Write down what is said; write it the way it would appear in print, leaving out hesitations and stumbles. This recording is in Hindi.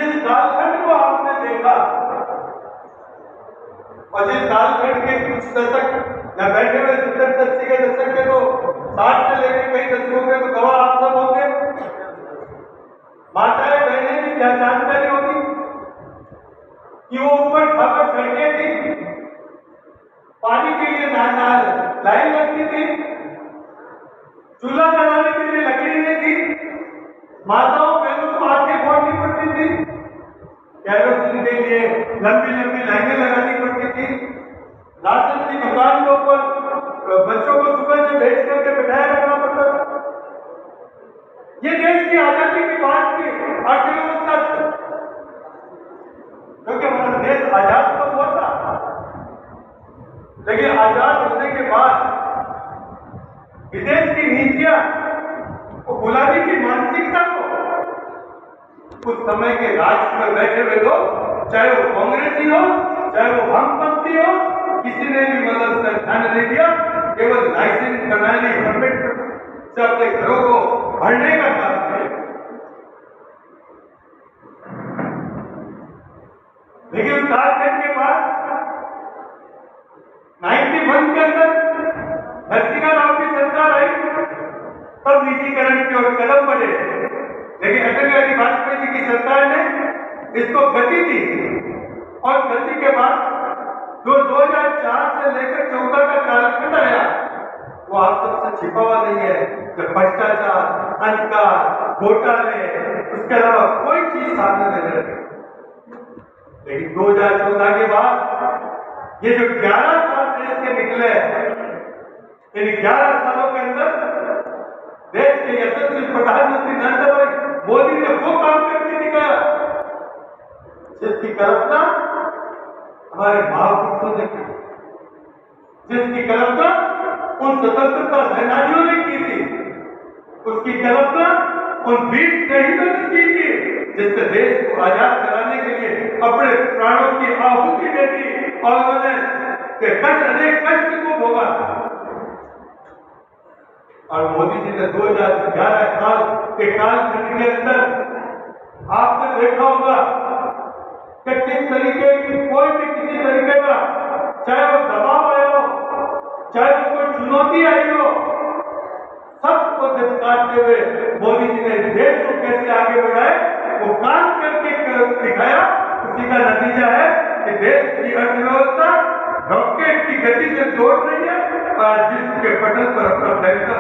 जिस कालखंड को आपने देखा और जिस कालखंड के कुछ दशक या बैठे हुए 70-80 के दशक के तो 60 से लेकर कई दशकों के तो गवाह आप सब होंगे। माताएं बहनें भी क्या जानकारी होगी कि वो ऊपर खाकर सड़कें थी, पानी के लिए लाइन लगती थी, चूल्हा जलाने के लिए लकड़ी नहीं थी, माताओं बहनों को आंखें फोड़नी पड़ती थी, केरोसिन के लिए लंबी लंबी लाइनें लगानी पड़ती थी, राशन की दुकान के ऊपर बच्चों को सुबह से भेज करके बिठाया रखना पड़ता था। ये देश की आजादी की बात की अर्थव्यवस्था, क्योंकि हमारा देश आजाद तो हुआ था, लेकिन आजाद होने के बाद विदेश की नीतियां और गुलामी की मानसिकता को उस समय के राज पर बैठे हुए लोग, चाहे वो कांग्रेसी हो चाहे वो वामपंथी हो, किसी ने भी मतलब ध्यान नहीं दिया। केवल लाइसेंस बनाने से अपने घरों को भरने का काम किया। लेकिन कालखंड के बाद 91 के अंदर नरसिंह राव की सरकार आई, तब निजीकरण की ओर कदम बढ़े। लेकिन अटल बिहारी वाजपेयी जी की सरकार ने इसको गति दी और गति के बाद जो 2004 से लेकर 14 का कालखंड आया वो आप सबसे छिपा हुआ नहीं है। जब भ्रष्टाचार, अंधकार, घोटाले, उसके अलावा कोई चीज सामने नहीं रही। लेकिन 2014 के बाद ये जो 11 साल देश के निकले, इन 11 सालों के अंदर देश के यशस्वी प्रधानमंत्री नरेंद्र भाई मोदी ने वो काम करके दिखाया जिसकी कल्पना हमारे महापुरुषों ने की, जिसकी कल्पना उन स्वतंत्रता सेनानियों ने की थी, उसकी कल्पना उन वीर शहीदों ने की थी जिससे देश को आजाद कराने के लिए अपने प्राणों की आहुति दे दी और उन्होंने अनेक कष्ट को भोगा। और मोदी जी ने 2011 साल के कालखंड के अंदर आपने देखा होगा कि किस तरीके की कोई भी किसी तरीके का, चाहे वो दबाव आया हो, चाहे वो कोई चुनौती आई हो, सबको निपटाते हुए मोदी जी ने देश को कैसे आगे बढ़ाए वो काम करके दिखाया। उसी का नतीजा है कि देश की अर्थव्यवस्था रॉकेट की गति से दौड़ रही है और विश्व के पटल पर अपना फैसला